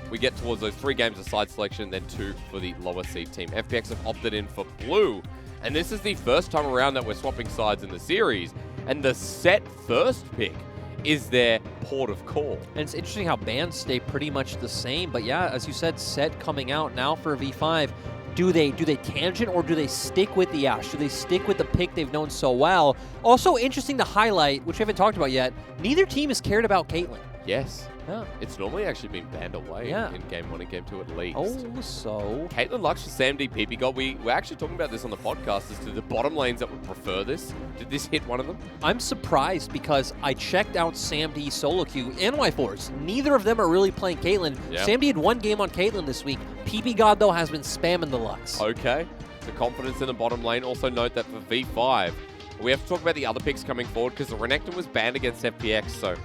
we get towards those 3 games of side selection, then 2 for the lower seed team. FPX have opted in for blue, and this is the first time around that we're swapping sides in the series, and the set first pick is their port of call. And it's interesting how bans stay pretty much the same, but yeah, as you said, set coming out now for V5. Do they tangent or do they stick with the Ashe? Do they stick with the pick they've known so well? Also interesting to highlight, which we haven't talked about yet, neither team has cared about Caitlyn. Yes. Yeah. It's normally actually been banned away in Game 1 and Game 2 at least. Oh, so... Caitlyn Lux for Sam DP got. We're actually talking about this on the podcast as to the bottom lanes that would prefer this. Did this hit one of them? I'm surprised because I checked out Sam D solo queue and Y4s. Neither of them are really playing Caitlyn. Yep. Sam D had 1 game on Caitlyn this week. PP God, though, has been spamming the Lux. Okay. So confidence in the bottom lane. Also note that for V5, we have to talk about the other picks coming forward because the Renekton was banned against FPX, so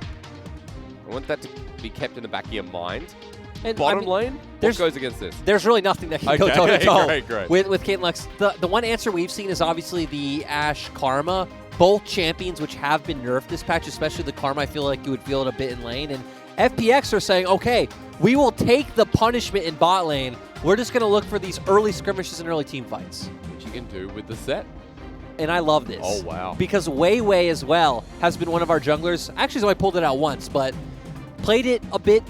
I want that to be kept in the back of your mind. And bottom lane, what goes against this? There's really nothing that can go toe-to-toe great. with Caitlyn Lux. The one answer we've seen is obviously the Ashe Karma. Both champions which have been nerfed this patch, especially the Karma, I feel like you would feel it a bit in lane. And FPX are saying, okay, we will take the punishment in bot lane. We're just going to look for these early skirmishes and early team fights. Which you can do with the set. And I love this. Oh, wow. Because Wei Wei as well has been one of our junglers. Actually, so I pulled it out once, but played it a bit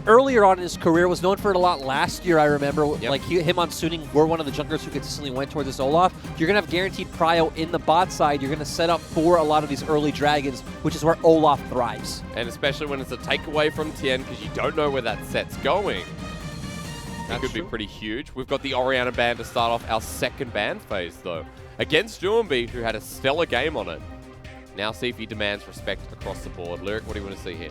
earlier on in his career, was known for it a lot last year, I remember. Yep. Like him on Suning were one of the junglers who consistently went towards this Olaf. You're going to have guaranteed prio in the bot side. You're going to set up for a lot of these early dragons, which is where Olaf thrives. And especially when it's a takeaway from Tien, because you don't know where that set's going. That could be pretty huge. We've got the Orianna ban to start off our second ban phase, though. Against Juanby, who had a stellar game on it. Now see if he demands respect across the board. Lyric, what do you want to see here?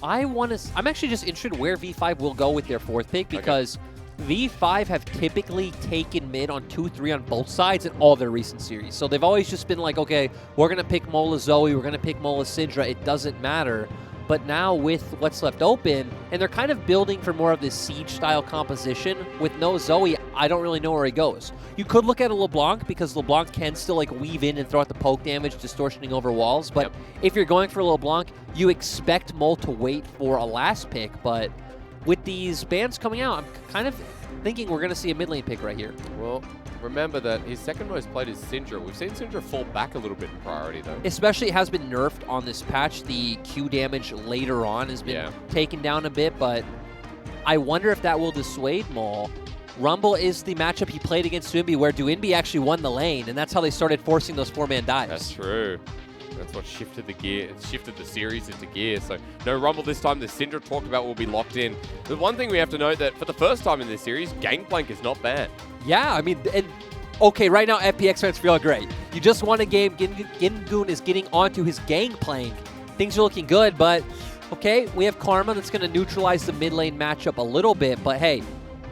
I'm actually just interested where V5 will go with their 4th pick because V5 have typically taken mid on 2-3 on both sides in all their recent series. So they've always just been like, okay, we're going to pick Mola Zoe, we're going to pick Mola Syndra, it doesn't matter. But now with what's left open, and they're kind of building for more of this siege-style composition. With no Zoe, I don't really know where he goes. You could look at a LeBlanc, because LeBlanc can still like weave in and throw out the poke damage, distortioning over walls. But if you're going for LeBlanc, you expect Mole to wait for a last pick. But with these bans coming out, I'm kind of thinking we're going to see a mid lane pick right here. Well, remember that his second most played is Syndra. We've seen Syndra fall back a little bit in priority, though. Especially, it has been nerfed on this patch. The Q damage later on has been taken down a bit, but I wonder if that will dissuade Maul. Rumble is the matchup he played against Duinby, where Duinby actually won the lane, and that's how they started forcing those 4-man dives. That's true. That's what shifted the gear. It shifted the series into gear. So no Rumble this time. The Syndra talked about will be locked in. The one thing we have to note that for the first time in this series, Gangplank is not banned. Yeah, I mean, and okay, right now FPX fans feel great. You just won a game. Gingoon is getting onto his Gangplank. Things are looking good, but okay, we have Karma that's going to neutralize the mid lane matchup a little bit. But hey,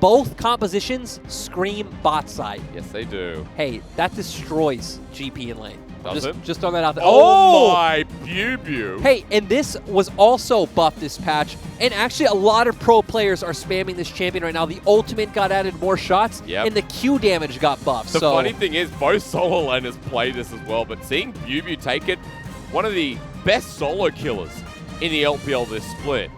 both compositions scream bot side. Yes, they do. Hey, that destroys GP in lane. Does it? Just throwing that out there. Oh my Bew. Hey, and this was also buffed this patch, and actually a lot of pro players are spamming this champion right now. The ultimate got added more shots, and the Q damage got buffed. The funny thing is, both solo laners play this as well, but seeing Bew take it, one of the best solo killers in the LPL this split,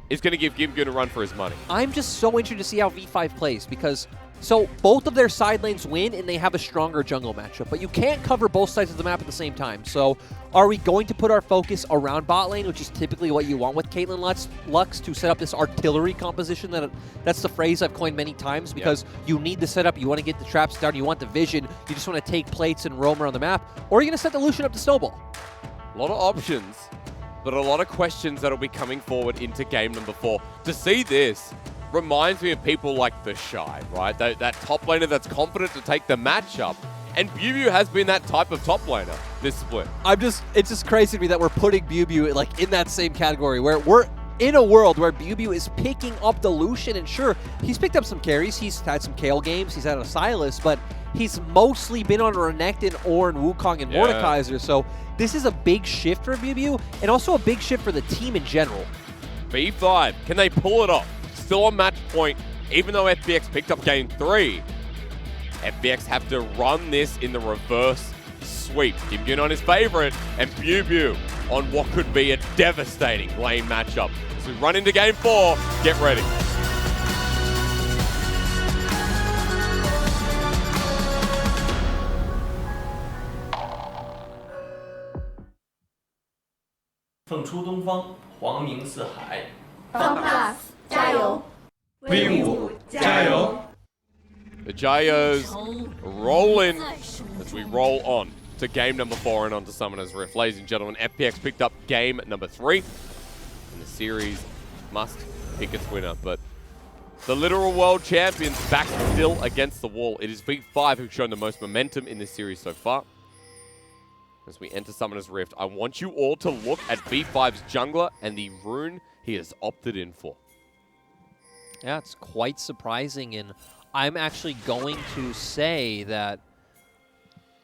is going to give Gimgoon a run for his money. I'm just so interested to see how V5 plays, because so both of their side lanes win, and they have a stronger jungle matchup. But you can't cover both sides of the map at the same time. So are we going to put our focus around bot lane, which is typically what you want with Caitlyn Lux to set up this artillery composition? That's the phrase I've coined many times, because you need the setup, you want to get the traps down, you want the vision, you just want to take plates and roam around the map. Or are you going to set the Lucian up to snowball? A lot of options, but a lot of questions that'll be coming forward into game number 4. To see this reminds me of people like the Shy, right? That top laner that's confident to take the matchup. And Bew has been that type of top laner this split. It's just crazy to me that we're putting Bew like in that same category, where we're in a world where Bew is picking up the Lucian. And sure, he's picked up some carries, he's had some Kale games, he's had a Silas, but he's mostly been on Renekton, Ornn, Wukong, and Mordekaiser. So this is a big shift for Bew, and also a big shift for the team in general. V5, can they pull it off? Still on match point, even though FPX picked up game 3. FPX have to run this in the reverse sweep. Gimgoon on his favorite, and Bew on what could be a devastating lane matchup. As we run into game 4, get ready. 凤出东方，黄明四海。FunPlus 加油 ！V5 加油！ The Gyos roll in as we roll on to game number 4 and on to Summoner's Rift. Ladies and gentlemen, FPX picked up game number 3, and the series must pick its winner. But the literal world champions back still against the wall. It is V5 who've shown the most momentum in this series so far. As we enter Summoner's Rift, I want you all to look at V5's jungler and the rune he has opted in for. Yeah, it's quite surprising, and I'm actually going to say that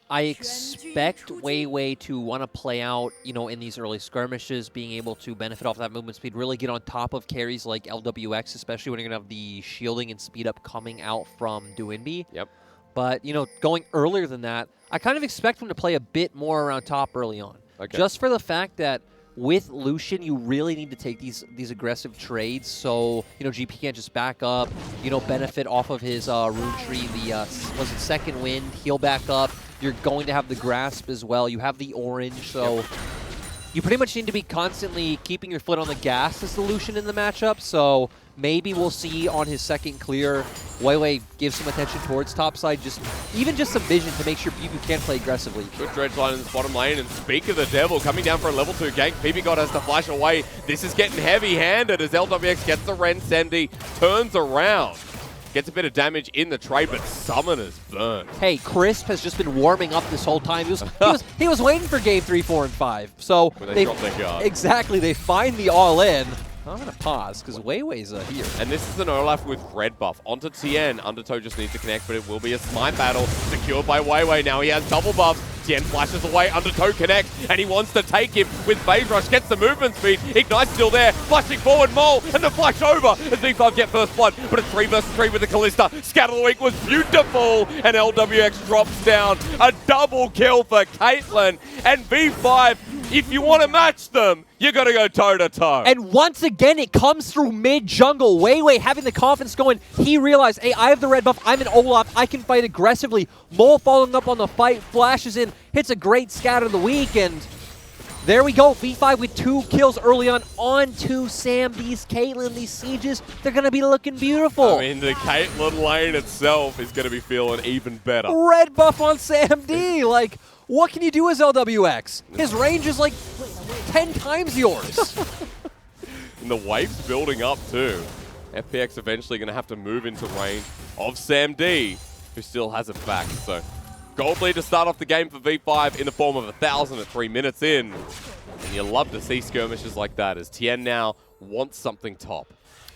I expect Wei to want to play out, you know, in these early skirmishes, being able to benefit off that movement speed, really get on top of carries like LWX, especially when you're going to have the shielding and speed up coming out from Duinbi. Yep. But, you know, going earlier than that, I kind of expect him to play a bit more around top early on. Okay. Just for the fact that with Lucian, you really need to take these aggressive trades, so, you know, GP can't just back up, you know, benefit off of his rune tree, the, was it second wind, heal back up. You're going to have the grasp as well. You have the orange, so you pretty much need to be constantly keeping your foot on the gas as the Lucian in the matchup, so maybe we'll see on his second clear, Wei give some attention towards topside, even just some vision to make sure BB can play aggressively. Good dredge line in this bottom lane, and speak of the devil, coming down for a level 2 gank. BB has to flash away. This is getting heavy-handed as LWX gets the Ren Sendi, turns around. Gets a bit of damage in the trade, but Summoner's burnt. Hey, Crisp has just been warming up this whole time. He was waiting for game 3, 4, and 5. So when they drop their guard. Exactly, they find the all-in. I'm going to pause, because Wei's here. And this is an Olaf with red buff. Onto Tien. Undertow just needs to connect, but it will be a smite battle. Secured by Wei. Now he has double buff. Tien flashes away. Undertow connects, and he wants to take him with Phase Rush. Gets the movement speed. Ignite's still there. Flashing forward, Mole, and the flash over as V5 get first blood. But it's 3 versus 3 with the Callista. Scatter the Weak was beautiful, and LWX drops down. A double kill for Caitlyn. And V5, if you want to match them, you got to go toe-to-toe. And once again, it comes through mid-jungle. Wei having the confidence going. He realized, hey, I have the red buff. I'm an Olaf. I can fight aggressively. Mole following up on the fight, flashes in, hits a great Scatter the Weak, and there we go. V5 with 2 kills early on to Sam. These Caitlyn, these sieges, they're going to be looking beautiful. I mean, the Caitlyn lane itself is going to be feeling even better. Red buff on Sam D. Like, what can you do as LWX? His range is like 10 times yours. And the wave's building up too. FPX eventually going to have to move into range of Sam D, who still has it back. So, gold lead to start off the game for V5 in the form of 1,000 at 3 minutes in. And you love to see skirmishes like that as Tien now wants something top.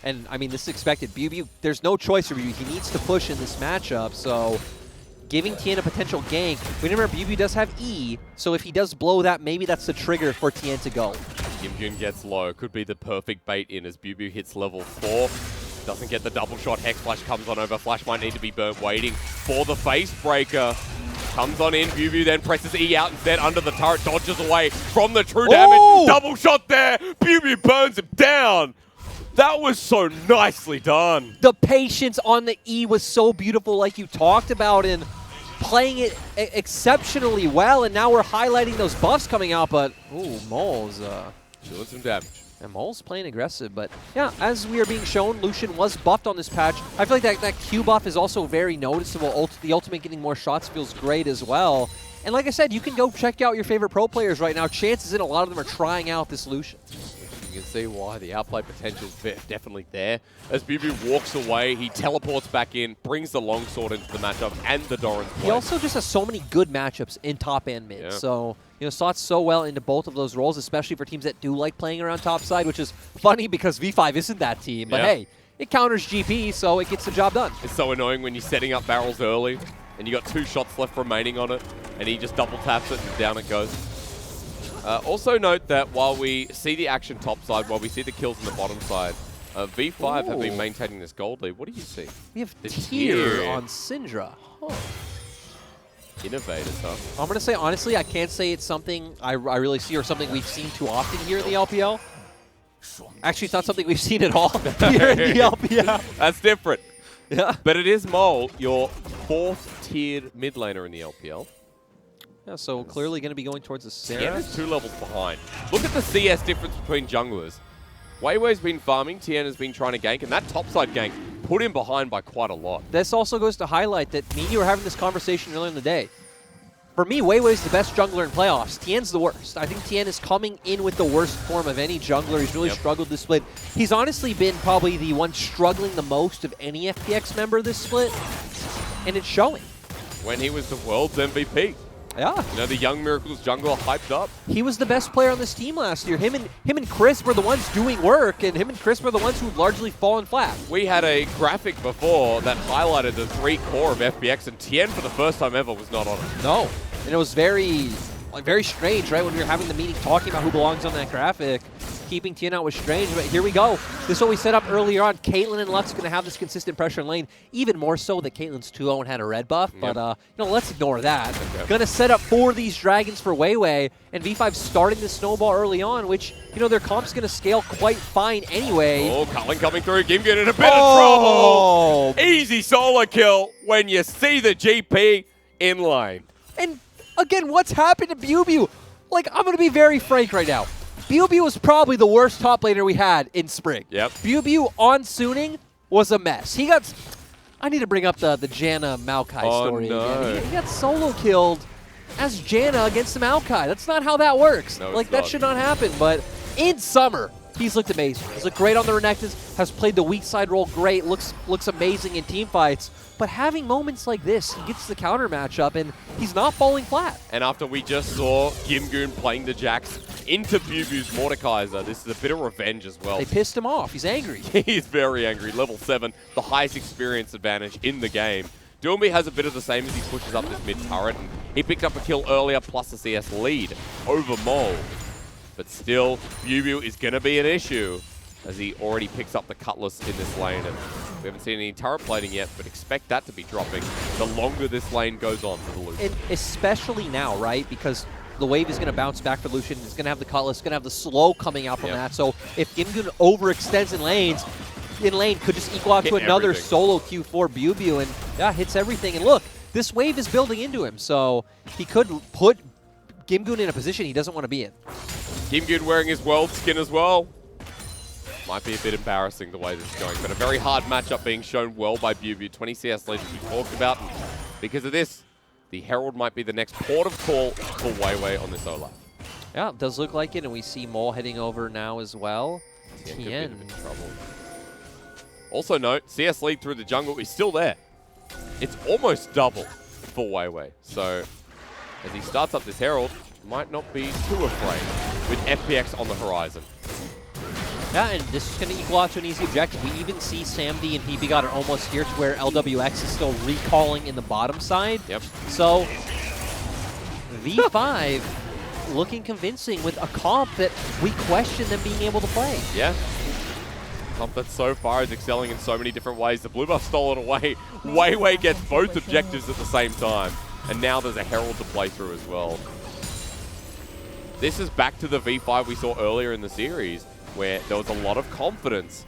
And, I mean, this is expected. BB, there's no choice for BB. He needs to push in this matchup, so giving Tien a potential gank. Remember, BB does have E, so if he does blow that, maybe that's the trigger for Tien to go. Yimjun gets low. Could be the perfect bait in as Bubu hits level 4. Doesn't get the double shot. Hex Flash comes on over. Flash might need to be burnt. Waiting for the face breaker. Comes on in. Bubu then presses E out instead under the turret. Dodges away from the true damage. Oh! Double shot there. Bubu burns him down. That was so nicely done. The patience on the E was so beautiful, like you talked about, and playing it exceptionally well. And now we're highlighting those buffs coming out, but ooh, Mole's doing some damage. And Mole's playing aggressive, but yeah, as we are being shown, Lucian was buffed on this patch. I feel like that Q buff is also very noticeable. The ultimate getting more shots feels great as well. And like I said, you can go check out your favorite pro players right now. Chances in a lot of them are trying out this Lucian. You can see why the outplay potential is definitely there. As Bubu walks away, he teleports back in, brings the longsword into the matchup and the Doran's play. He also just has so many good matchups in top and mid. Yeah. So, you know, slots so well into both of those roles, especially for teams that do like playing around top side, which is funny because V5 isn't that team. But hey, it counters GP, so it gets the job done. It's so annoying when you're setting up barrels early and you got 2 shots left remaining on it, and he just double taps it and down it goes. Also note that while we see the action top side, while we see the kills on the bottom side, V5 have been maintaining this gold lead. What do you see? We have the tier on Syndra. Huh. Innovators, huh? I'm going to say, honestly, I can't say it's something I really see or something we've seen too often here in the LPL. Actually, it's not something we've seen at all here in the LPL. That's different. Yeah. But it is Mole, your 4th tiered mid laner in the LPL. Yeah, so clearly going to be going towards the Sarah. Tien is 2 levels behind. Look at the CS difference between junglers. Weiwei's been farming, Tien has been trying to gank, and that topside gank put him behind by quite a lot. This also goes to highlight that me and you were having this conversation earlier in the day. For me, Weiwei's the best jungler in playoffs. Tien's the worst. I think Tien is coming in with the worst form of any jungler. He's really struggled this split. He's honestly been probably the one struggling the most of any FPX member this split, and it's showing. When he was the world's MVP. Yeah. You know, the Young Miracles jungler hyped up. He was the best player on this team last year. Him and Chris were the ones doing work, and him and Chris were the ones who largely fallen flat. We had a graphic before that highlighted the 3 core of FPX, and Tien for the first time ever was not on it. No. And it was very strange, right? When we were having the meeting talking about who belongs on that graphic. Keeping Tien out was strange, but here we go. This is what we set up earlier on. Caitlyn and Lux going to have this consistent pressure in lane, even more so that Caitlyn's 2-0 and had a red buff, but you know, let's ignore that. Okay. Going to set up for these dragons for Weiwei, and V5 starting to snowball early on, which, you know, their comp's going to scale quite fine anyway. Oh, Cullen coming through. Gimgoon in a bit of trouble. Easy solo kill when you see the GP in line. And again, what's happened to BuBu? Like, I'm going to be very frank right now. BuBu was probably the worst top laner we had in spring. Yep. BuBu on Suning was a mess. He got... I need to bring up the Janna Maokai story again. He got solo killed as Janna against the Maokai. That's not how that works. No, like, that should not happen. But in summer, he's looked amazing. He's looked great on the Renekton, has played the weak side role great, looks amazing in team fights. But having moments like this, he gets the counter matchup, and he's not falling flat. And after we just saw Gimgoon playing the Jax into BuBu's Mordekaiser, this is a bit of revenge as well. They pissed him off. He's angry. He's very angry. Level 7, the highest experience advantage in the game. Doomby has a bit of the same as he pushes up this mid turret, and he picked up a kill earlier plus a CS lead over Mole. But still, BuBu is going to be an issue as he already picks up the Cutlass in this lane. And we haven't seen any turret plating yet, but expect that to be dropping the longer this lane goes on for the Lucian. And especially now, right? Because the wave is going to bounce back for Lucian. He's going to have the Cutlass, going to have the slow coming out from that. So if Gimgoon overextends in lane could just equal out to another solo Q for BuBu, and yeah, hits everything. And look, this wave is building into him, so he could put Gimgoon in a position he doesn't want to be in. Gimgoon wearing his world skin as well. Might be a bit embarrassing the way this is going, but a very hard matchup being shown well by BuBu. 20 CS lead as we talked about. And because of this, the Herald might be the next port of call for Weiwei on this Olaf. Yeah, it does look like it, and we see Mole heading over now as well. Tien could be in trouble. Also note, CS lead through the jungle is still there. It's almost double for Weiwei. So as he starts up this Herald, might not be too afraid with FPX on the horizon. Yeah, and this is going to equal out to an easy objective. We even see SamD and PBGod are almost here to where LWX is still recalling in the bottom side. Yep. So, V5 looking convincing with a comp that we question them being able to play. Yeah. Comp that so far is excelling in so many different ways. The blue buff stolen away. Weiwei gets both objectives at the same time. And now there's a Herald to play through as well. This is back to the V5 we saw earlier in the series, where there was a lot of confidence.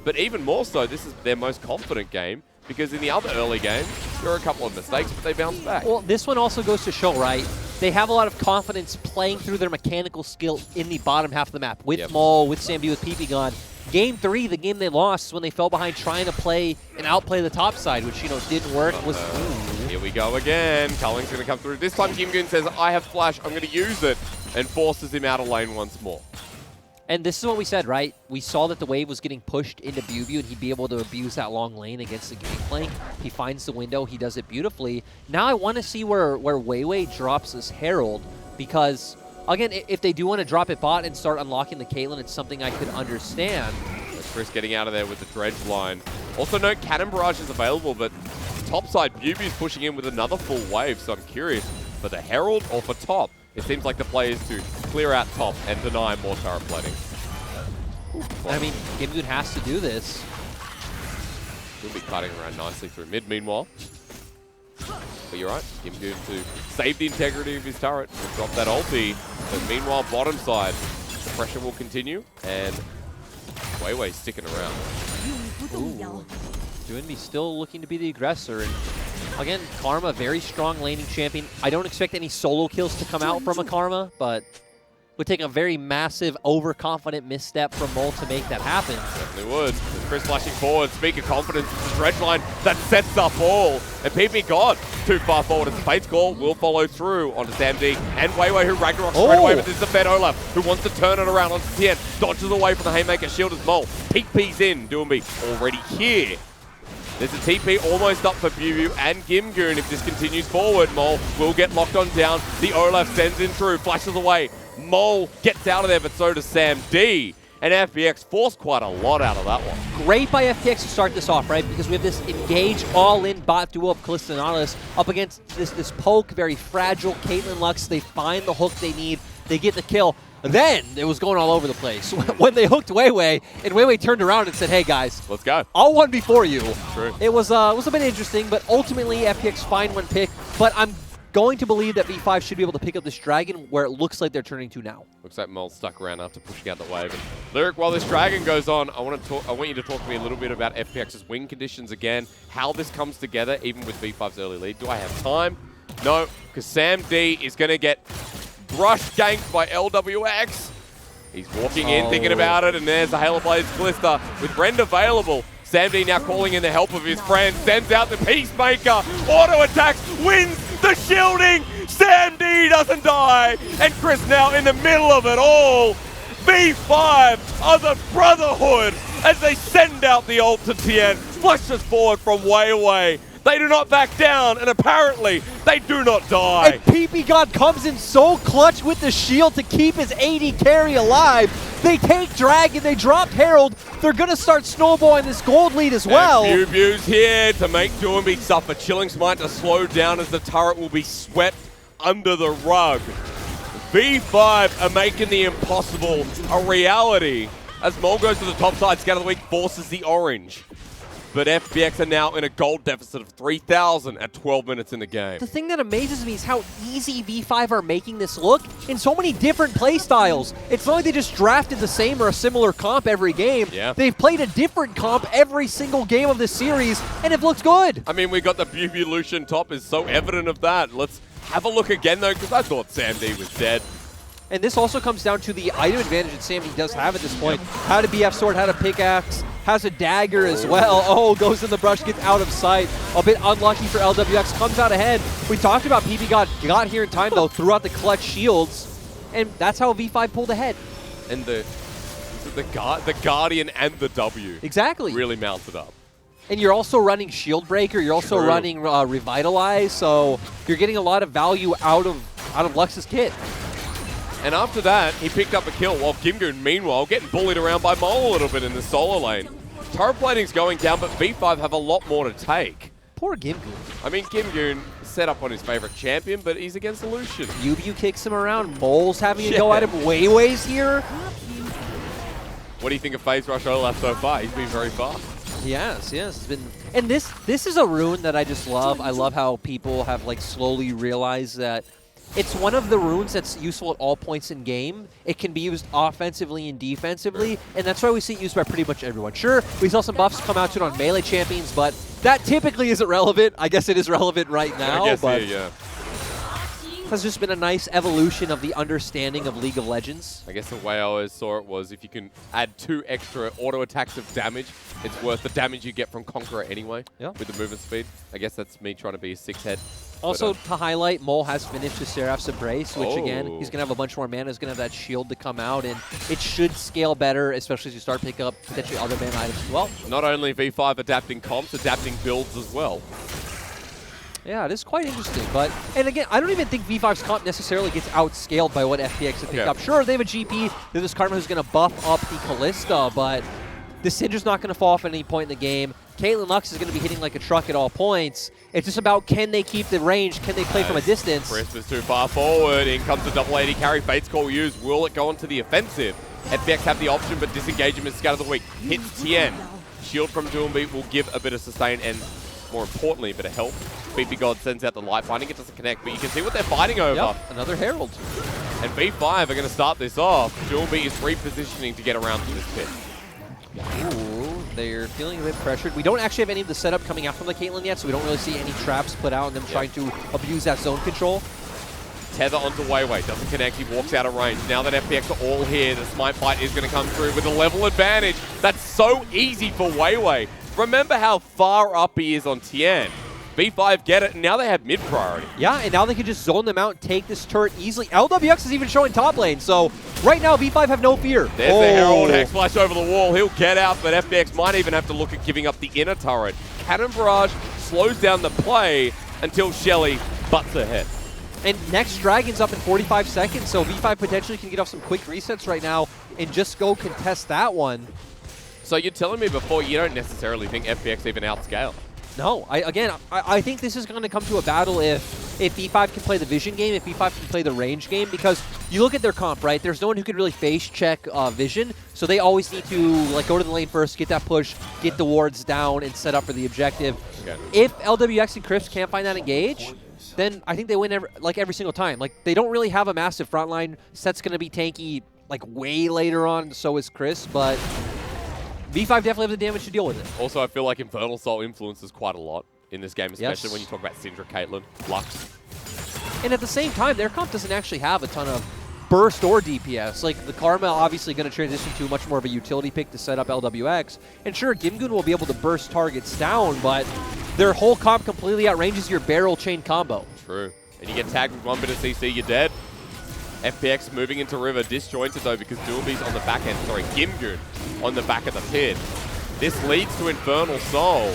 But even more so, this is their most confident game, because in the other early games, there were a couple of mistakes, but they bounced back. Well, this one also goes to show, right? They have a lot of confidence playing through their mechanical skill in the bottom half of the map, with Mole, with SamD, with PBGod. Game 3, the game they lost when they fell behind trying to play and outplay the top side, which, you know, didn't work. Here we go again. Culling's going to come through. This time Gimgoon says, I have flash, I'm going to use it, and forces him out of lane once more. And this is what we said, right? We saw that the wave was getting pushed into BuBu, and he'd be able to abuse that long lane against the Gangplank. He finds the window. He does it beautifully. Now I want to see where Weiwei drops this Herald, because, again, if they do want to drop it bot and start unlocking the Caitlyn, it's something I could understand. Chris getting out of there with the dredge line. Also note, Cannon Barrage is available, but topside, BuBu's pushing in with another full wave, so I'm curious, for the Herald or for top? It seems like the play is to clear out top and deny more turret plating. I mean, Gimgoon has to do this. He'll be cutting around nicely through mid, meanwhile. But you're right, Gimgoon to save the integrity of his turret and drop that ulti. But meanwhile, bottom side, the pressure will continue, and Weiwei sticking around. Doinby still looking to be the aggressor, and Again, Karma, very strong laning champion. I don't expect any solo kills to come out from a Karma, but would take a very massive, overconfident misstep from Mole to make that happen. Definitely would. Chris flashing forward, speak of confidence, it's a dredge line that sets up all. And PP God too far forward as the Fate's Call will follow through onto Sam D and Weiwei, who Ragnarok straight away, but this is the Fed Olaf who wants to turn it around onto Tien. Dodges away from the Haymaker shield as Mole. Peek P's in, Doomby already here. There's a TP almost up for Bubu and Gimgoon. If this continues forward, Mole will get locked on down. The Olaf sends in through, flashes away. Mole gets out of there, but so does Sam D. And FPX forced quite a lot out of that one. Great by FPX to start this off, right? Because we have this engage all-in bot duo of Kalista and Nautilus up against this poke, very fragile Caitlyn Lux. They find the hook they need. They get the kill. Then it was going all over the place. When they hooked Weiwei, and Weiwei turned around and said, hey guys, let's go. I'll one before you. True. It was a bit interesting, but ultimately FPX find one pick. But I'm going to believe that V5 should be able to pick up this Dragon where it looks like they're turning to now. Looks like Mole stuck around after pushing out the wave. And Lyric, while this Dragon goes on, I want you to talk to me a little bit about FPX's win conditions again, how this comes together, even with V5's early lead. Do I have time? No, because Sam D is going to get brush ganked by LWX. He's walking in, thinking about it, and there's the Halo Blaze Kalista with Rend available. Sam D now calling in the help of his friend, sends out the Peacemaker, auto attacks, wins the shielding. Sam D doesn't die, and Chris now in the middle of it all. V5 are the Brotherhood as they send out the ult to Tien, flushes forward from Weiwei. They do not back down, and apparently, they do not die. And PP God comes in so clutch with the shield to keep his AD carry alive. They take Dragon, they drop Herald. They're going to start snowballing this gold lead as well. And Bubu's here to make Doomby suffer. Chilling Smite to slow down as the turret will be swept under the rug. V5 are making the impossible a reality as Mole goes to the top side. Scout of the Week forces the orange. But FPX are now in a gold deficit of 3,000 at 12 minutes in the game. The thing that amazes me is how easy V5 are making this look in so many different play styles. It's not like they just drafted the same or a similar comp every game. Yeah. They've played a different comp every single game of this series, and it looks good. I mean, we got the Bubu Lucian top is so evident of that. Let's have a look again, though, because I thought Sam D was dead. And this also comes down to the item advantage that Sam D does have at this point. How to BF sword, how to pickaxe, has a dagger as well. Oh, goes in the brush, gets out of sight. A bit unlucky for LWX, comes out ahead. We talked about PP God got here in time, though, threw out the clutch shields. And that's how V5 pulled ahead. And the Guardian and the W. Exactly. Really mounted up. And you're also running Shield Breaker, you're also running Revitalize, so you're getting a lot of value out of Lux's kit. And after that, he picked up a kill, while Gimgoon, meanwhile, getting bullied around by Mole a little bit in the solo lane. Turret plating's going down, but V5 have a lot more to take. Poor Gimgoon. I mean, Gimgoon set up on his favorite champion, but he's against Lucian. Bubu kicks him around, Mole's having to go at him, Weiwei's here. What do you think of FaZe Rush Olaf so far? He's been very fast. Yes. It's been, and this is a rune that I just love. I love how people have like slowly realized that it's one of the runes that's useful at all points in game. It can be used offensively and defensively, and that's why we see it used by pretty much everyone. Sure, we saw some buffs come out to it on melee champions, but that typically isn't relevant. I guess it is relevant right now, I guess, but yeah. has just been a nice evolution of the understanding of League of Legends. I guess the way I always saw it was if you can add 2 extra auto attacks of damage, it's worth the damage you get from Conqueror anyway, with the movement speed. I guess that's me trying to be a 6-head. Also, to highlight, Mole has finished his Seraph's Embrace, which again, he's going to have a bunch more mana. He's going to have that shield to come out, and it should scale better, especially as you start picking up potentially other mana items as well. Not only V5 adapting comps, adapting builds as well. Yeah, it is quite interesting. But, and again, I don't even think V5's comp necessarily gets outscaled by what FPX have picked up. Sure, they have a GP. There's this Karma who's going to buff up the Kalista, but the Syndra's not going to fall off at any point in the game. Caitlyn Lux is going to be hitting like a truck at all points. It's just about, can they keep the range? Can they play from a distance? Crisp is too far forward. In comes the double AD carry. Fate's Call used. Will it go onto the offensive? FPX have the option, but disengagement is Scout of the Week. Hits Tien. Shield from Doomby will give a bit of sustain and, more importantly, a bit of help. BP God sends out the light binding. It doesn't connect, but you can see what they're fighting over. Yep, another Herald. And V5 are going to start this off. Doomby is repositioning to get around to this pit. Ooh, They're feeling a bit pressured. We don't actually have any of the setup coming out from the Caitlyn yet, so we don't really see any traps put out and them trying to abuse that zone control. Tether onto Weiwei, doesn't connect, he walks out of range. Now that FPX are all here, the Smite fight is going to come through with a level advantage. That's so easy for Weiwei. Remember how far up he is on Tien. V5 get it, and now they have mid priority. Yeah, and now they can just zone them out and take this turret easily. LWX is even showing top lane, so right now V5 have no fear. There's the Herald, Hex Flash over the wall. He'll get out, but FPX might even have to look at giving up the inner turret. Cannon Barrage slows down the play until Shelly butts ahead. And next Dragon's up in 45 seconds, so V5 potentially can get off some quick resets right now and just go contest that one. So you're telling me before you don't necessarily think FPX even outscale? No, I think this is going to come to a battle if V5 can play the vision game, if V5 can play the range game, because you look at their comp, right? There's no one who can really face check vision, so they always need to like go to the lane first, get that push, get the wards down, and set up for the objective. Okay. If LWX and Crisp can't find that engage, then I think they win every single time. Like, they don't really have a massive front line. Set's going to be tanky like way later on, so is Chris, but V5 definitely have the damage to deal with it. Also, I feel like Infernal Soul influences quite a lot in this game, especially when you talk about Syndra, Caitlyn, Lux. And at the same time, their comp doesn't actually have a ton of burst or DPS. Like, the Karma obviously going to transition to much more of a utility pick to set up LWX. And sure, Gimgoon will be able to burst targets down, but their whole comp completely outranges your barrel chain combo. True. And you get tagged with one bit of CC, you're dead. FPX moving into River, disjointed though because Doombee's on the back end, sorry, Gimgoon on the back of the pit. This leads to Infernal Soul.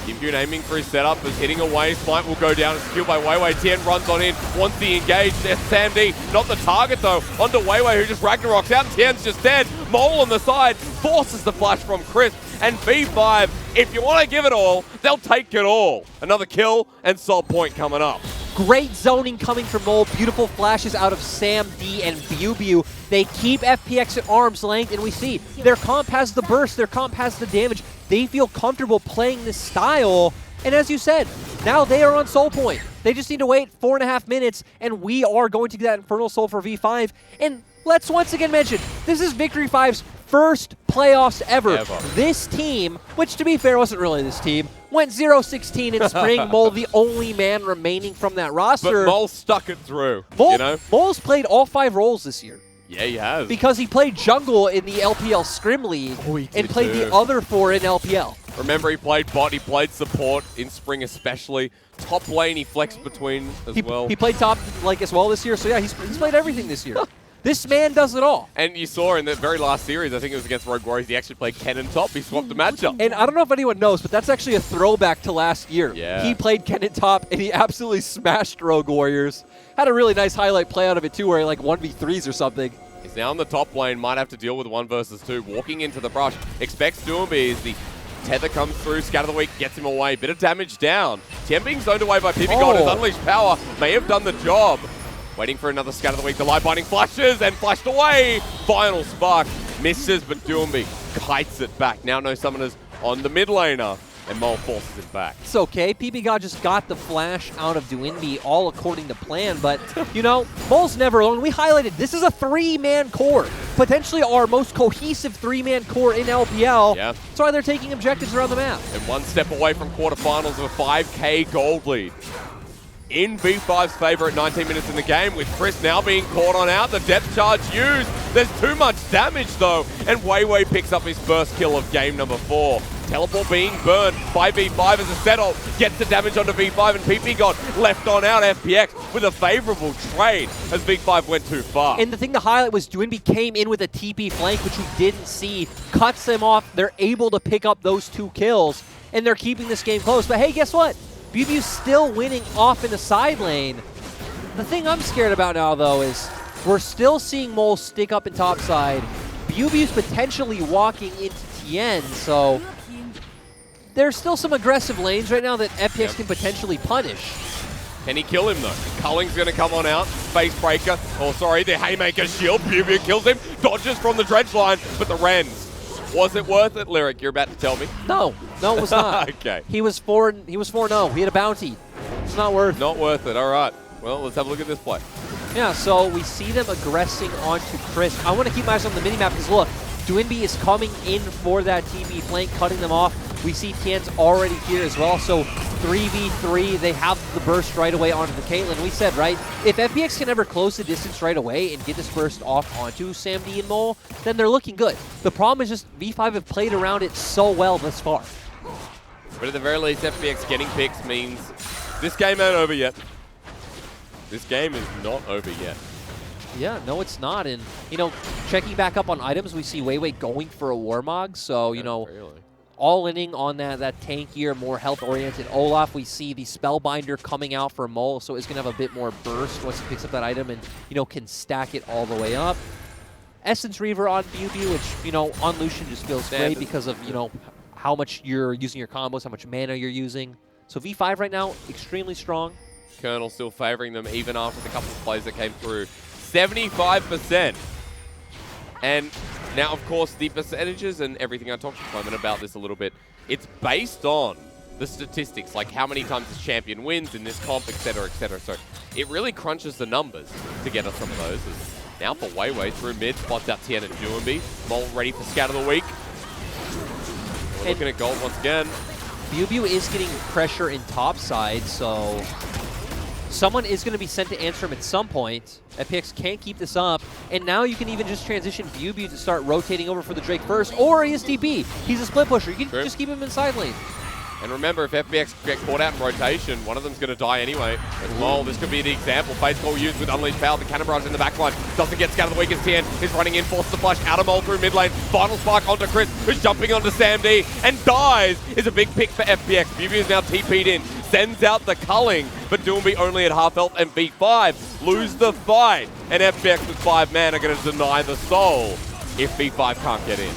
Gimgoon aiming for his setup, is hitting away. Smite will go down, it's killed by Weiwei. Tien runs on in, wants the engage. There's Sam D, not the target though. Onto Weiwei who just Ragnaroks out and Tien's just dead. Mole on the side, forces the flash from Chris. And V5, if you want to give it all, they'll take it all. Another kill and Soul Point coming up. Great zoning coming from Mole. Beautiful flashes out of Sam D and Bew. They keep FPX at arm's length, and we see their comp has the burst, their comp has the damage. They feel comfortable playing this style, and as you said, now they are on Soul Point. They just need to wait 4.5 minutes, and we are going to get that Infernal Soul for V5. And let's once again mention, this is Victory 5's first playoffs ever. This team, which to be fair wasn't really this team, went 0-16 in spring. Mole, the only man remaining from that roster. But Mole stuck it through, Mole, you know? Mole's played all 5 roles this year. Yeah, he has. Because he played jungle in the LPL Scrim League and played the other 4 in LPL. Remember, he played bot, he played support in spring especially. Top lane, he flexed between as well. He played top as well this year, so yeah, he's played everything this year. This man does it all. And you saw in the very last series, I think it was against Rogue Warriors, he actually played Kennen top. He swapped the matchup. And I don't know if anyone knows, but that's actually a throwback to last year. Yeah. He played Kennen top, and he absolutely smashed Rogue Warriors. Had a really nice highlight play out of it, too, where he like 1v3s or something. He's now in the top lane, might have to deal with 1 versus 2. Walking into the brush, expects Doomby as the tether comes through, Scatter the Weak gets him away. Bit of damage down. Tien being zoned away by Pipigon, his Unleashed Power may have done the job. Waiting for another Scatter the Weak, the light binding flashes and flashed away. Final spark misses, but Doomby kites it back. Now no summoners on the mid laner, and Mole forces it back. It's okay. PB just got the flash out of Duinby, all according to plan, but, you know, Mole's never alone. We highlighted this is a 3-man core, potentially our most cohesive 3-man core in LPL. Yeah. That's why they're taking objectives around the map. And 1 step away from quarterfinals of a 5K gold lead. In V5's favor at 19 minutes in the game, with Chris now being caught on out. The depth charge used. There's too much damage though, and Weiwei picks up his first kill of game number 4. Teleport being burned by V5 as a settle gets the damage onto V5, and PP got left on out. FPX with a favorable trade as V5 went too far. And the thing to highlight was Duinby came in with a TP flank, which we didn't see. Cuts them off. They're able to pick up those 2 kills, and they're keeping this game close. But hey, guess what? BBU's still winning off in the side lane. The thing I'm scared about now, though, is we're still seeing Mole stick up in top side. BBU's potentially walking into Tien, so there's still some aggressive lanes right now that FPX can potentially punish. Can he kill him, though? Culling's going to come on out. Face Breaker. Oh, sorry, the Haymaker shield. BBU kills him. Dodges from the dredge line, but the Rens. Was it worth it, Lyric? You're about to tell me? No, it was not. Okay. He was 4-0. He had a bounty. It's not worth it. Not worth it. All right. Well, let's have a look at this play. Yeah, so we see them aggressing onto Chris. I want to keep my eyes on the minimap because look, Dwinby is coming in for that TP flank, cutting them off. We see Tien's already here as well, so 3v3, they have the burst right away onto the Caitlyn. We said, right, if FPX can ever close the distance right away and get this burst off onto Sam D and Mole, then they're looking good. The problem is just V5 have played around it so well thus far. But at the very least, FPX getting picks means this game ain't over yet. This game is not over yet. Yeah, no, it's not. And, you know, checking back up on items, we see Weiwei going for a Warmog. So, you know, really. all-inning on that tankier, more health-oriented Olaf. We see the Spellbinder coming out for Mole, so it's going to have a bit more burst once he picks up that item and, you know, can stack it all the way up. Essence Reaver on BuBu, which, you know, on Lucian just feels great because of, you know, how much you're using your combos, how much mana you're using. So V5 right now, extremely strong. Colonel still favoring them even after the couple of plays that came through. 75%. And now, of course, the percentages and everything, I talked to Clement about this a little bit, it's based on the statistics, like how many times this champion wins in this comp, etc., etc. So it really crunches the numbers to get us some of those. Now for Weiwei through mid, spots out Tien and Duumbi. Mole ready for Scout of the Week. We're looking at gold once again. BuBu is getting pressure in top side, so someone is going to be sent to answer him at some point. FPX can't keep this up, and now you can even just transition BuBu to start rotating over for the Drake first, or he is TP. He's a split pusher. You can just keep him in side lane. And remember, if FPX get caught out in rotation, one of them's going to die anyway. As Mole, this could be the example. Phase Call used with Unleashed Power. The Cannon Barrage in the backline. Doesn't get Scout of the Week as Tien is running in, forces the flush out of Mole through mid lane. Final Spark onto Chris, who's jumping onto Sam D and dies. Is a big pick for FPX. BuBu is now TP'd in. Sends out the culling, but Duumbi only at half health, and V5 lose the fight. And FPX with 5 man are going to deny the soul if V5 can't get in.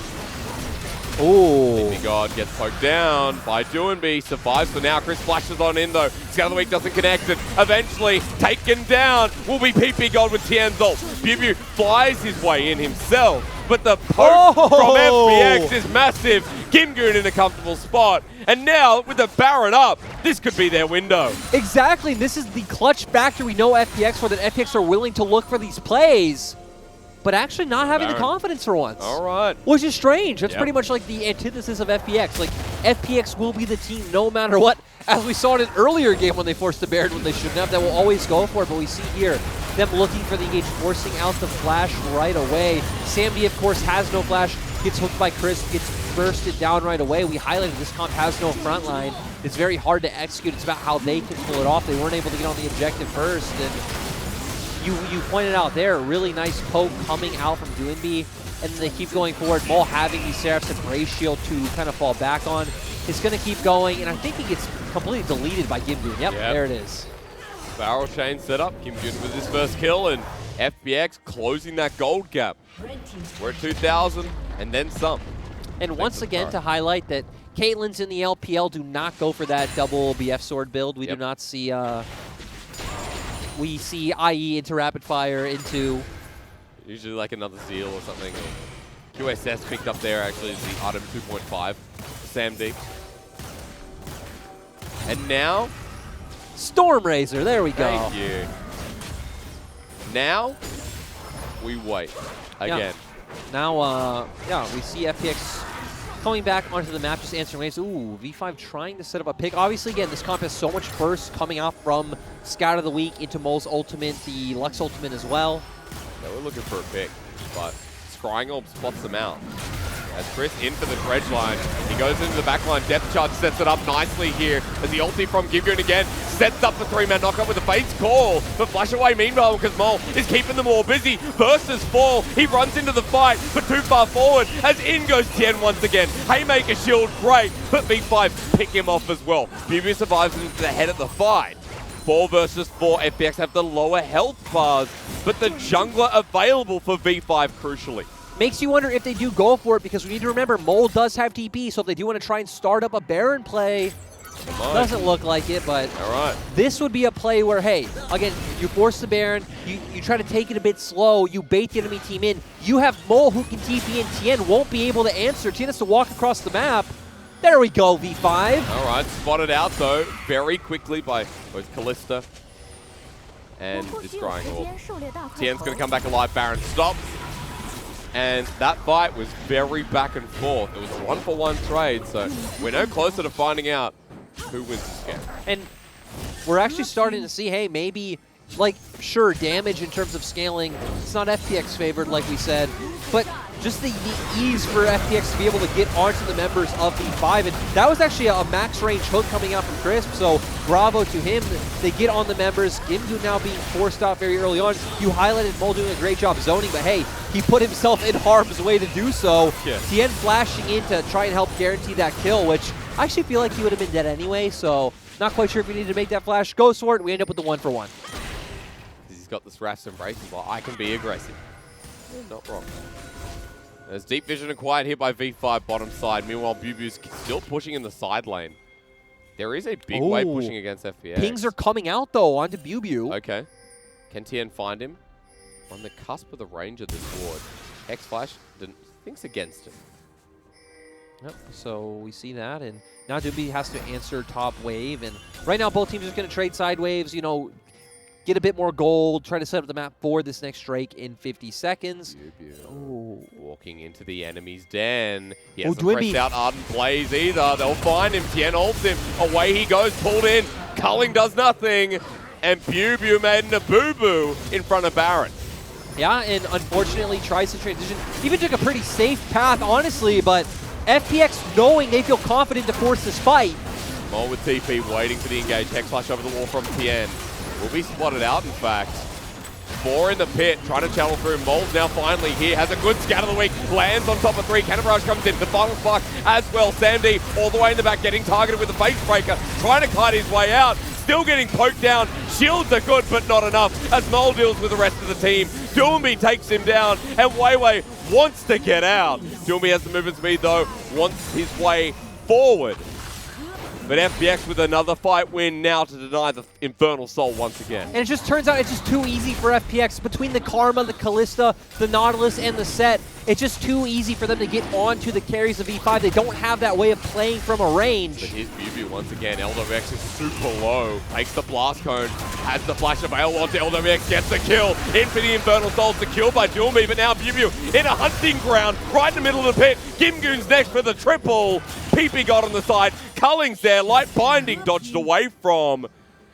Oh. God gets poked down by Duumbi, survives for now. Chris flashes on in though. Scout of the Week doesn't connect it. Eventually taken down will be PP God with Tien's ult. BuBu flies his way in himself, but the poke from FPX is massive. Kimgoon in a comfortable spot. And now with the Baron up, this could be their window. Exactly. This is the clutch factor we know FPX for, that FPX are willing to look for these plays, but actually not having the confidence for once. All right. Which is strange. That's pretty much like the antithesis of FPX. Like, FPX will be the team no matter what, as we saw in an earlier game when they forced the Baron when they shouldn't have. That will always go for it, but we see here them looking for the engage, forcing out the flash right away. Sam D, of course, has no flash, gets hooked by Chris, gets bursted down right away. We highlighted this comp has no front line. It's very hard to execute. It's about how they can pull it off. They weren't able to get on the objective first, and you pointed out there, a really nice poke coming out from Duumbi, and then they keep going forward. Mole having these Seraphs and Ratio to kind of fall back on. It's going to keep going, and I think he gets completely deleted by Kimgoon. Yep, there it is. Barrel chain set up. Kimgoon with his first kill, and FPX closing that gold gap. We're at 2,000 and then some. And once again, to highlight that Caitlyn's in the LPL do not go for that double BF sword build. We do not see... we see IE into rapid fire into... Usually like another Zeal or something. QSS picked up there actually is the item 2.5 for Sam D. And now... Storm Razor, there we go. Thank you. Now, we wait again. Now, we see FPX coming back onto the map, just answering waves. Ooh, V5 trying to set up a pick. Obviously, again, this comp has so much burst coming out from Scout of the Week into Mole's ultimate, the Lux ultimate as well. Yeah, we're looking for a pick, but Scrying Orb spots them out. As Chris in for the dredge line, he goes into the back line. Depth Charge sets it up nicely here as the ulti from Kimgoon again sets up the 3-man knockup with a Fate's Call. But flash away meanwhile because Mole is keeping them all busy. Versus fall, he runs into the fight, but too far forward as in goes Tien once again. Haymaker shield, great, but V5 pick him off as well. BuBu survives into the head of the fight. 4 versus 4, FPX have the lower health bars, but the jungler available for V5 crucially. Makes you wonder if they do go for it, because we need to remember Mole does have TP, so if they do want to try and start up a Baron play, doesn't look like it, but this would be a play where, hey, again, you force the Baron, you try to take it a bit slow, you bait the enemy team in, you have Mole who can TP, and Tien won't be able to answer. Tien has to walk across the map. There we go, V5. All right, spotted out, though, very quickly by both Callista and this Scrying Orb. Tien's going to come back alive. Baron stops. And that fight was very back and forth. It was a 1-for-1 trade, so we're no closer to finding out who wins this game. And we're actually starting to see, hey, maybe, like, sure, damage in terms of scaling, it's not FPX favored, like we said, but just the ease for FPX to be able to get onto the members of V5. And that was actually a max range hook coming out from Crisp, so bravo to him. They get on the members. Gimgu now being forced out very early on. You highlighted Mole doing a great job zoning, but hey, he put himself in harm's way to do so. Yeah. Tien flashing in to try and help guarantee that kill, which I actually feel like he would have been dead anyway, so not quite sure if we needed to make that flash. Goes for it, we end up with the 1-for-1. He's got this Wrath's Embrace, well, I can be aggressive. Not wrong. There's deep vision acquired here by V5 bottom side. Meanwhile, BuBu's still pushing in the side lane. There is a big wave pushing against FPX. Pings are coming out, though, onto BuBu. Okay. Can Tien find him? On the cusp of the range of this ward. X-Flash thinks against him. Yep, so we see that, and now Doomby has to answer top wave, and right now both teams are going to trade side waves, you know, get a bit more gold, try to set up the map for this next Drake in 50 seconds. Ooh. Walking into the enemy's den. He Oh, hasn't pressed out Ardent Blaze either. They'll find him. Tien ults him. Away he goes, pulled in. Culling does nothing. And BuBu made a boo-boo in front of Baron. Yeah, and unfortunately tries to transition. Even took a pretty safe path, honestly, but FPX knowing they feel confident to force this fight. Mole with TP waiting for the engage. Hex flash over the wall from Tien. Will be spotted out, in fact. 4 in the pit, trying to channel through. Mole's now finally here, has a good scout of the week, lands on top of 3. Cannon Barrage comes in, the final spark as well. Sam D all the way in the back, getting targeted with the face breaker, trying to kite his way out, still getting poked down. Shields are good, but not enough, as Mole deals with the rest of the team. Doomby takes him down, and Weiwei wants to get out. Doomby has the movement speed, though, wants his way forward. But FPX with another fight win now to deny the Infernal Soul once again. And it just turns out it's just too easy for FPX. Between the Karma, the Callista, the Nautilus, and the Set, it's just too easy for them to get onto the carries of V5. They don't have that way of playing from a range. But here's BuBu once again. LWX is super low. Takes the Blast Cone. Has the Flash available onto LWX. Gets the kill. In for the Infernal Soul. Secured by Doomby. But now BuBu in a hunting ground. Right in the middle of the pit. Gimgoon's next for the triple. PP got on the side. Culling's there. Light Binding dodged away from.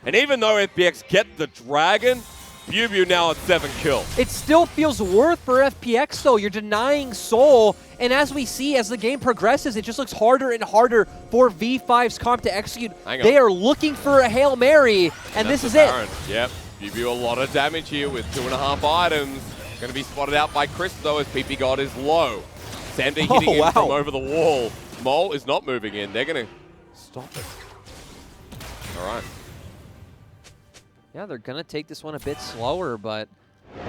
And even though FPX get the Dragon, BuBu now at 7 kills. It still feels worth for FPX, though. You're denying Soul, and as we see, as the game progresses, it just looks harder and harder for V5's comp to execute. They are looking for a Hail Mary, and this is it. Yep, BuBu a lot of damage here with 2.5 items. Going to be spotted out by Chris, though, as PP God is low. Sandy hitting him from over the wall. Mole is not moving in. They're going to stop it. All right. Yeah, they're going to take this one a bit slower, but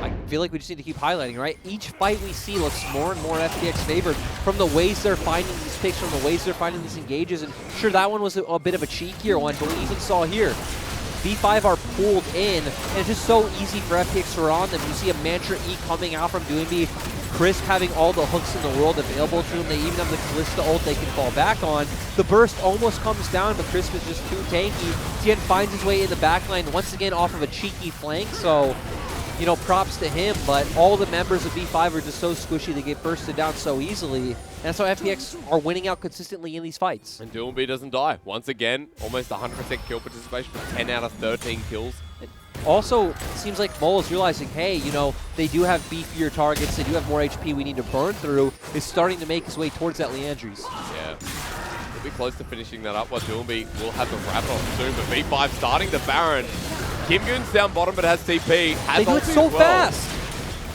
I feel like we just need to keep highlighting, right? Each fight we see looks more and more FPX favored from the ways they're finding these picks, from the ways they're finding these engages. And sure, that one was a bit of a cheekier one, but we even saw here, V5 are pulled in, and it's just so easy for FPX to run them. You see a Mantra E coming out from Doomby, Crisp having all the hooks in the world available to him. They even have the Callista ult they can fall back on. The burst almost comes down, but Crisp is just too tanky. Tien finds his way in the backline once again off of a cheeky flank, so, you know, props to him, but all the members of V5 are just so squishy, they get bursted down so easily. And that's how FPX are winning out consistently in these fights. And Doomby doesn't die. Once again, almost 100% kill participation, 10 out of 13 kills. Also, it seems like Mole is realizing, hey, you know, they do have beefier targets, they do have more HP we need to burn through, is starting to make his way towards that Leandries. Yeah. He'll be close to finishing that up, while Doomby will have the wrap off soon, but V5 starting the Baron. Kimgoon's down bottom, but has TP. They do it so fast!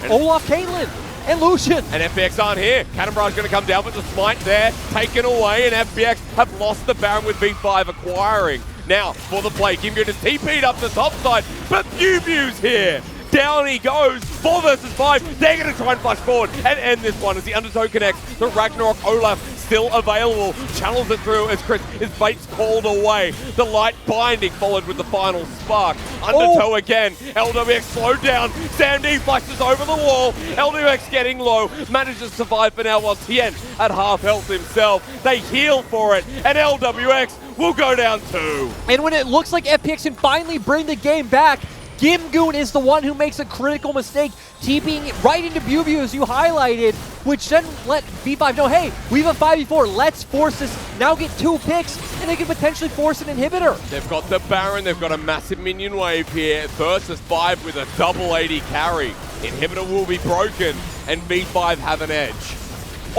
And Olaf, Caitlyn, and Lucian! And FPX aren't here. Cannon Barrage going to come down, but the smite there, taken away, and FPX have lost the Baron with V5 acquiring. Now, for the play, Kimgoon is TP'd up the top side, but BuBu's here. Down he goes, 4 versus 5. They're going to try and flash forward and end this one as the Undertow connects. The Ragnarok Olaf still available. Channels it through as Chris, his bait's called away. The Light Binding followed with the final spark. Undertow again. LWX slowed down. Sam D flashes over the wall. LWX getting low. Manages to survive for now while Tien at half health himself. They heal for it. And LWX will go down 2. And when it looks like FPX can finally bring the game back, Gimgoon is the one who makes a critical mistake, TPing right into Bubu as you highlighted, which then let V5 know, hey, we have a 5v4, let's force this, now get 2 picks, and they can potentially force an inhibitor. They've got the Baron, they've got a massive minion wave here, versus 5 with a double 80 carry. Inhibitor will be broken, and V5 have an edge.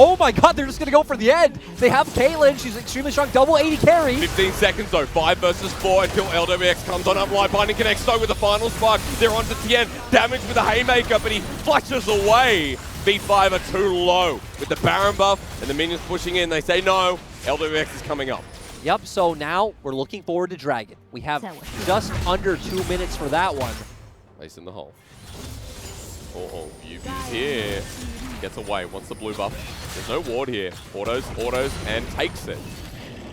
Oh my god, they're just going to go for the end. They have Caitlyn, she's extremely strong, double 80 carry. 15 seconds though, 5 versus 4 until LWX comes on up. Light Binding connects though with the final spark. They're on to Tien, damage with the Haymaker, but he flashes away. V5 are too low with the Baron buff and the minions pushing in. They say no, LWX is coming up. Yep, so now we're looking forward to Dragon. We have just under 2 minutes for that one. Place in the hole. Oh, Bubu's here. Gets away, wants the blue buff. There's no ward here. Autos, and takes it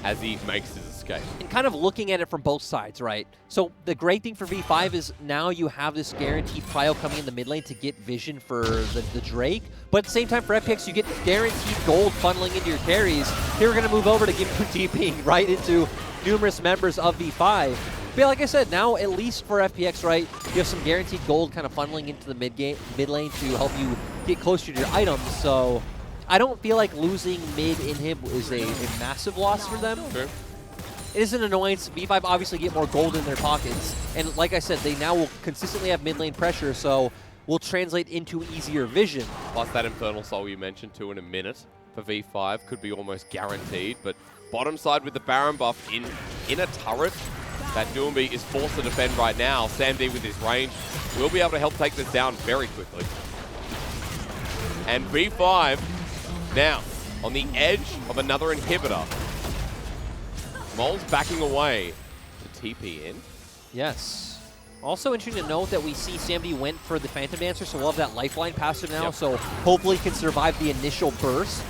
as he makes his escape. And kind of looking at it from both sides, right? So the great thing for V5 is now you have this guaranteed prio coming in the mid lane to get vision for the Drake. But at the same time for FPX, you get guaranteed gold funneling into your carries. Here we're going to move over to Gimgoon TPing right into numerous members of V5. But like I said, now at least for FPX, right, you have some guaranteed gold kind of funneling into the mid lane to help you get closer to your items. So I don't feel like losing mid inhib is a massive loss for them. Sure. It is an annoyance. V5 obviously get more gold in their pockets. And like I said, they now will consistently have mid lane pressure, so will translate into easier vision. Plus that Infernal Soul you mentioned too in a minute for V5 could be almost guaranteed. But bottom side with the Baron buff in a turret that Doomby is forced to defend right now. Sam D with his range will be able to help take this down very quickly. And V5 now on the edge of another inhibitor. Mole's backing away to TP in. Yes. Also interesting to note that we see Sam D went for the Phantom Dancer, so we'll have that lifeline passive now, so hopefully can survive the initial burst.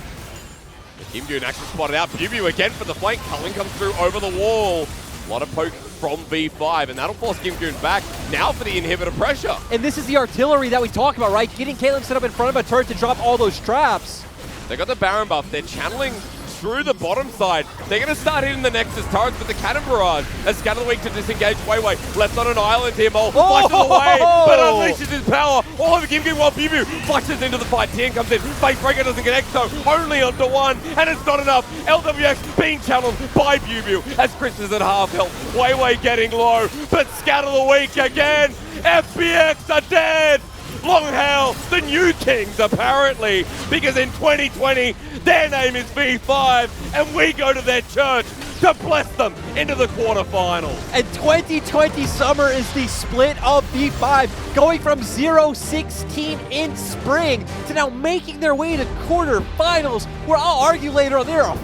Gimgoon actually spotted out. Bubu again for the flank. Cullen comes through over the wall. A lot of poke from V5, and that'll force Gimgoon back. Now for the inhibitor pressure. And this is the artillery that we talk about, right? Getting Caitlyn set up in front of a turret to drop all those traps. They got the Baron buff. They're channeling through the bottom side. They're going to start hitting the Nexus turrets with the Cannon Barrage. As Scatter the Weak to disengage Weiwei. Left on an island here, Mole. Flashes away, but unleashes his power. All over Gimgoon while Bubu flashes into the fight. Tien comes in. Facebreaker doesn't connect, so only onto one. And it's not enough. LWX being channeled by Bubu as Chris is at half health. Weiwei getting low, but Scatter the Weak again. FPX are dead. Long hail the new kings, apparently, because in 2020, their name is V5, and we go to their church to bless them into the quarterfinals. And 2020 summer is the split of V5, going from 0-16 in spring to now making their way to quarterfinals, where I'll argue later on they're a